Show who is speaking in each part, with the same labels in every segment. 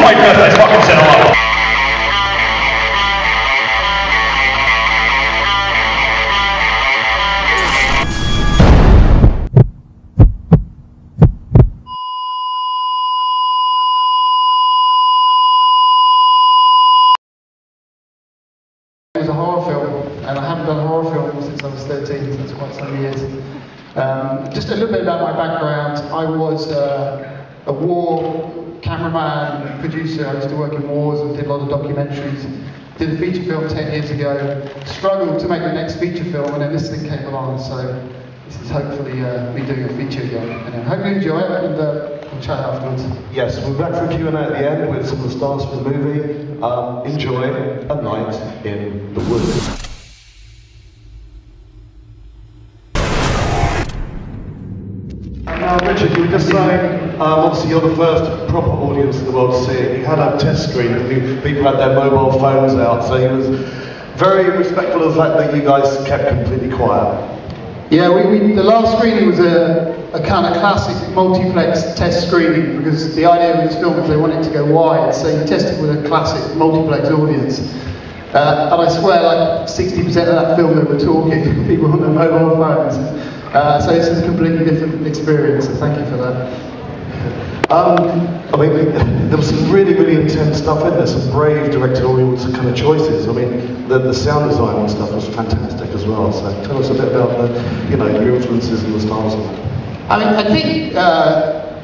Speaker 1: Fright Fest, let's fucking settle up.
Speaker 2: It was a horror film, and I haven't done a horror film since I was 13, so that's quite some years. Just a little bit about my background. I was a war cameraman, producer. I used to work in wars and did a lot of documentaries. Did a feature film 10 years ago. Struggled to make the next feature film, and then this thing came along, so this is hopefully me doing a feature again. And I hope you enjoy it, and we'll chat afterwards.
Speaker 3: Yes, we're back for Q&A at the end with some of the stars for the movie. Enjoy A Night in the Woods. Now, Richard, you were just saying, obviously you're the first proper audience in the world to see it. You had a test screen, people had their mobile phones out, so he was very respectful of the fact that you guys kept completely quiet.
Speaker 2: Yeah, the last screening was a kind of classic multiplex test screening, because the idea of this film was they wanted to go wide, so you tested with a classic multiplex audience. And I swear, like 60% of that film they were talking, people on their mobile phones. So it's a completely different experience, so thank you for that.
Speaker 3: I mean, there was some really, really intense stuff in there, some brave directorial kind of choices. I mean, the sound design and stuff was fantastic as well, so tell us a bit about your influences and the styles of it.
Speaker 2: I mean, I think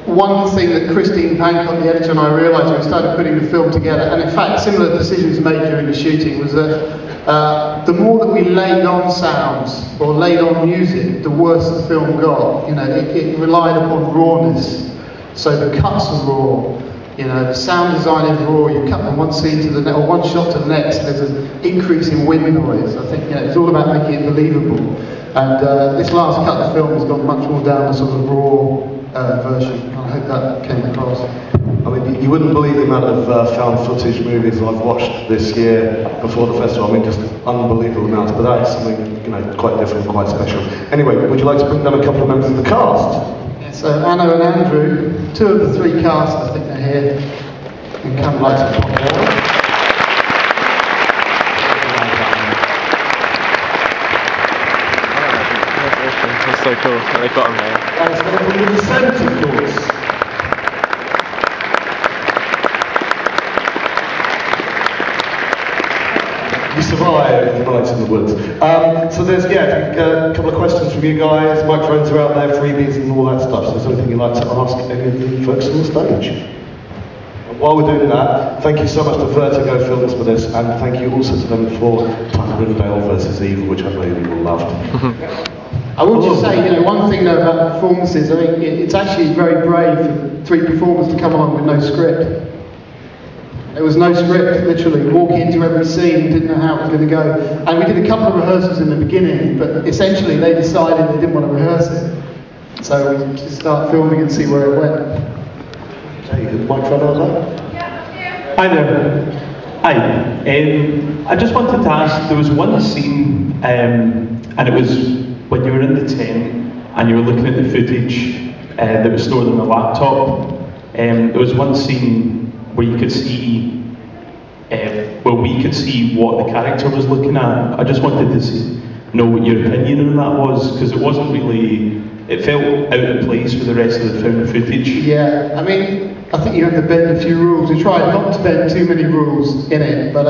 Speaker 2: one thing that Christine Pankot, the editor, and I realised when we started putting the film together, and in fact similar decisions made during the shooting, was that the more that we laid on sounds or laid on music, the worse the film got. You know, it relied upon rawness. So the cuts are raw, the sound design is raw. You cut from one scene to the next, or one shot to the next. There's an increase in wind noise. I think it's all about making it believable. And this last cut of the film has gone much more down the sort of raw version. I hope that came across.
Speaker 3: I mean, you wouldn't believe the amount of found footage movies I've watched this year before the festival. I mean, just unbelievable amounts. But that's something quite different, quite special. Anyway, would you like to bring down a couple of members of the cast?
Speaker 2: So Anna and Andrew, two of the three casts, I think they're here. And come right to the top there.
Speaker 4: That's so cool that they got them there.
Speaker 3: And it's going to be the Descent, of course. You survived the night in the woods. So there's, a couple of questions from you guys. Microphones are out there, freebies and all that stuff. So is there anything you'd like to ask any of the folks on the stage? And while we're doing that, thank you so much to Vertigo Films for this, and thank you also to them for Tucker and Dale versus Evil, which I know you all loved.
Speaker 2: I would just say, one thing though about performances, I mean, it's actually very brave for three performers to come along with no script. There was no script, literally. Walking into every scene, didn't know how it was going to go. And we did a couple of rehearsals in the beginning, but essentially they decided they didn't want to rehearse it. So we just start filming and see where it went.
Speaker 3: Okay, the microphone on that?
Speaker 5: Hi there. Hi. I just wanted to ask, there was one scene, and it was when you were in the tent and you were looking at the footage that was stored on the laptop. There was one scene where you could see, we could see what the character was looking at. I just wanted to know what your opinion on that was, because it wasn't really, it felt out of place for the rest of the film footage.
Speaker 2: Yeah, I mean, I think you have to bend a few rules. We tried not to bend too many rules in it, but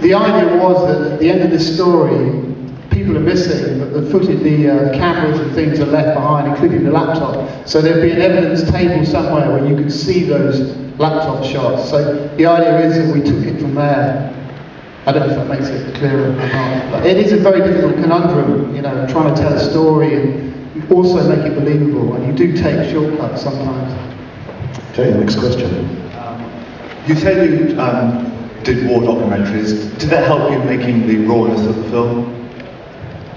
Speaker 2: the idea was that at the end of this story, people are missing, but the footage, the cameras and things are left behind, including the laptop. So there'd be an evidence table somewhere where you could see those laptop shots. So the idea is that we took it from there. I don't know if that makes it clearer or not. But it is a very difficult conundrum, trying to tell a story and also make it believable. And you do take shortcuts sometimes.
Speaker 3: Okay, next question.
Speaker 6: You said you did war documentaries. Did that help you making the rawness of the film?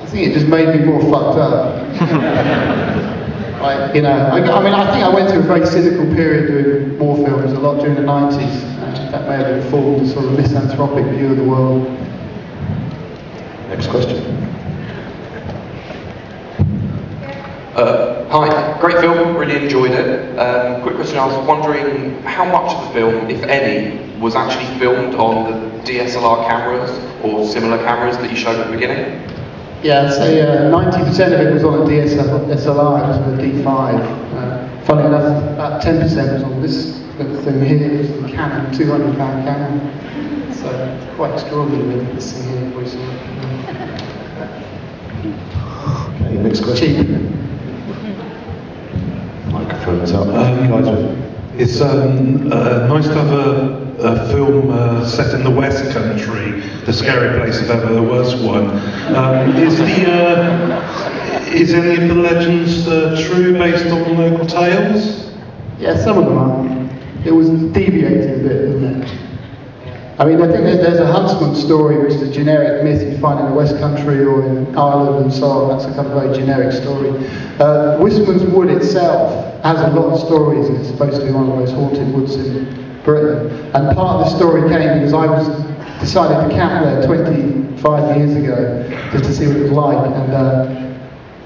Speaker 2: I think it just made me more fucked up. I think I went through a very cynical period doing war films a lot during the 90s. That may have informed a sort of misanthropic view of the world.
Speaker 3: Next question.
Speaker 1: Hi, great film, really enjoyed it. Quick question, I was wondering how much of the film, if any, was actually filmed on the DSLR cameras or similar cameras that you showed at the beginning?
Speaker 2: Yeah, I'd say 90% of it was on a DSLR, it was on a D5. Funny enough, about 10% was on this little thing here, which is the Canon, £200 Canon. So, quite extraordinary, really, this thing here, we saw.
Speaker 3: Okay, next question.
Speaker 2: Cheap.
Speaker 3: Microphone's up.
Speaker 7: It's nice to have a film set in the West Country, the scary place if ever there was one. Is any of the legends true, based on local tales?
Speaker 2: Yeah, some of them are. It was deviated a bit, wasn't it? I mean, I think there's a huntsman story, which is a generic myth you find in the West Country or in Ireland and so on. That's a kind of very generic story. Wisman's Wood itself has a lot of stories, and it's supposed to be one of the most haunted woods in Britain. And part of the story came because I decided to camp there 25 years ago just to see what it was like, and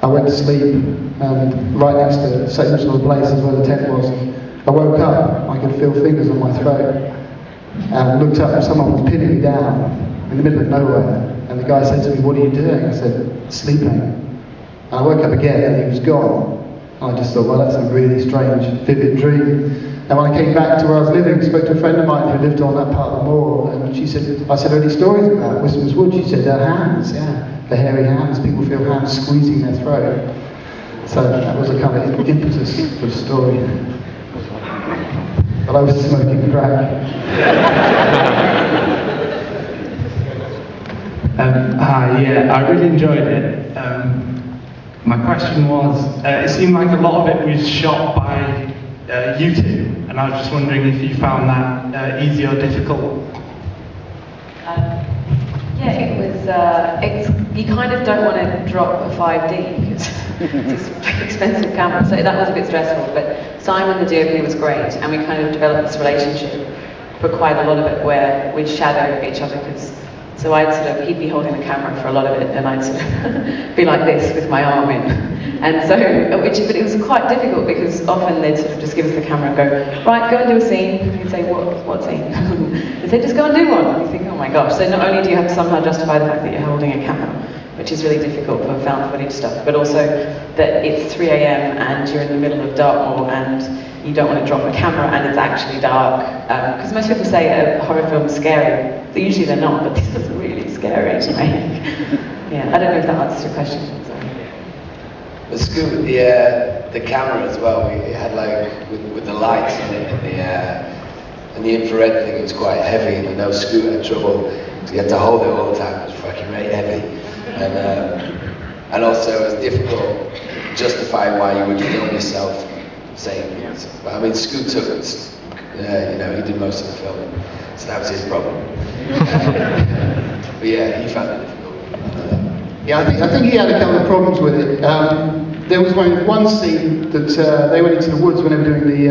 Speaker 2: I went to sleep right next to the same sort of places where the tent was. I woke up, I could feel fingers on my throat. And looked up and someone was pinning me down in the middle of nowhere. And the guy said to me, "What are you doing?" I said, "Sleeping." And I woke up again and he was gone. And I just thought, well, that's a really strange, vivid dream. And when I came back to where I was living, I spoke to a friend of mine who lived on that part of the moor, and she said, I said, "Are any stories about Wisman's Wood?" She said, "They're hands, yeah. The hairy hands, people feel hands squeezing their throat." So that was a kind of impetus for the story. But I was smoking crack.
Speaker 8: Hi, yeah, I really enjoyed it. My question was, it seemed like a lot of it was shot by you two, and I was just wondering if you found that easy or difficult.
Speaker 9: Yeah, it was, you kind of don't want to drop a 5D because it's an expensive camera, so that was a bit stressful, but Simon, the DOP, was great, and we kind of developed this relationship for quite a lot of it where we'd shadow each other, because so he'd be holding the camera for a lot of it, and I'd sort of be like this with my arm in. And so, but it was quite difficult because often they'd sort of just give us the camera and go, "Right, go and do a scene." And you'd say, what scene? They'd say, "Just go and do one." And you think, oh my gosh. So not only do you have to somehow justify the fact that you're holding a camera, which is really difficult for found footage stuff, but also that it's 3 a.m. and you're in the middle of Dartmoor and you don't want to drop a camera and it's actually dark. Because most people say a horror film is scary. Usually they're not, but this was really scary to make. Yeah, I don't know if that answers your question.
Speaker 10: The scoop, the camera as well, we had like, with the lights in it and the infrared thing, it was quite heavy, and I know Scoot had trouble, so you had to hold it all the time. It was fucking very heavy. And also it was difficult justifying why you would film yourself saying things. But I mean, Scoot took it, he did most of the filming, so that was his problem. But yeah, he found it difficult.
Speaker 2: Yeah, I think he had a couple of problems with it. There was one scene that they went into the woods when they were doing the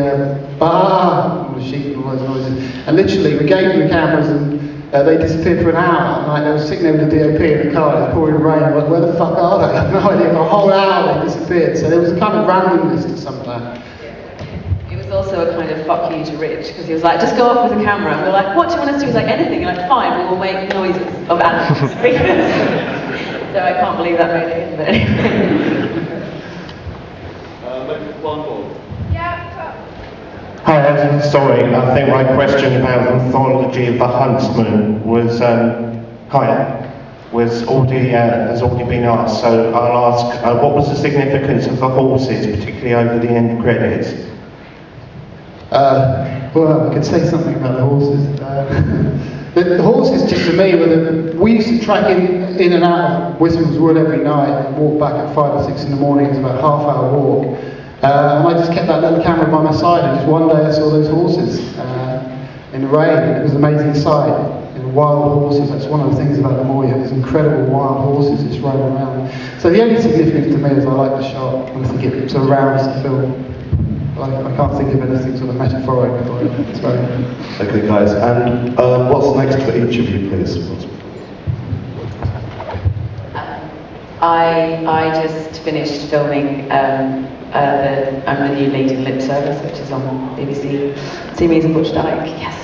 Speaker 2: sheep and all those noises, and literally we gave them the cameras and they disappeared for an hour. Like they were sitting there with the DOP in the car, it was pouring rain. Like, where the fuck are they? I have no idea. For a whole hour they disappeared. So there was a kind of randomness to some of that.
Speaker 9: It was also a kind of fuck you to Rich, because he was like, "Just go off with the camera." And we're like, "What do you want us to do?" He's like, "Anything." You're like, "Fine, we will make noises of animals." So I can't believe that made it in, but anyway.
Speaker 11: Hi, sorry, I think my question about Anthology of the Huntsman was has already been asked, so I'll ask, what was the significance of the horses, particularly over the end credits?
Speaker 2: Well, I could say something about the horses. The horses, just to me, we used to track in and out of Wisman's Wood every night and walk back at 5 or 6 in the morning. It was about a half-hour walk. And I just kept that little camera by my side, and just one day I saw those horses in the rain. It was an amazing sight. Wild horses, that's one of the things about the moor. You have these incredible wild horses just running around. So the only significance to me is I like the shot, and I think it surrounds the film. I can't think of anything sort of metaphoric about it. It's very...
Speaker 3: Okay, guys, and what's next for each of you, please?
Speaker 9: I just finished filming I'm the new lead in Lip Service, which is on BBC. See me as a Butch Dyke, yes.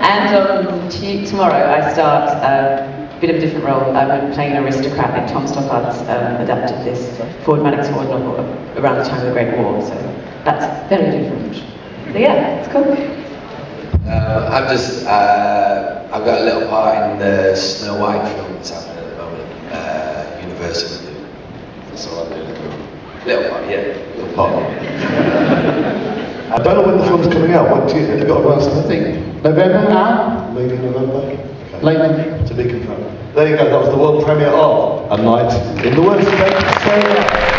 Speaker 9: And on tomorrow I start a bit of a different role. I'm playing an aristocrat in Tom Stoppard's adapted this Ford Madox Ford novel around the time of the Great War, so that's very different. So yeah, it's cool.
Speaker 10: I've got a little part in the Snow White film that's happening at the moment, Universal. That's all I'm doing at the moment. Little part, yeah. Little part.
Speaker 3: I don't know when the film's coming out. What do you think? Have you got a run?
Speaker 2: I think November now?
Speaker 3: Maybe November? Okay.
Speaker 2: Late November.
Speaker 3: To be confirmed. There you go, that was the world premiere of A Night in the Woods. Thank you so much.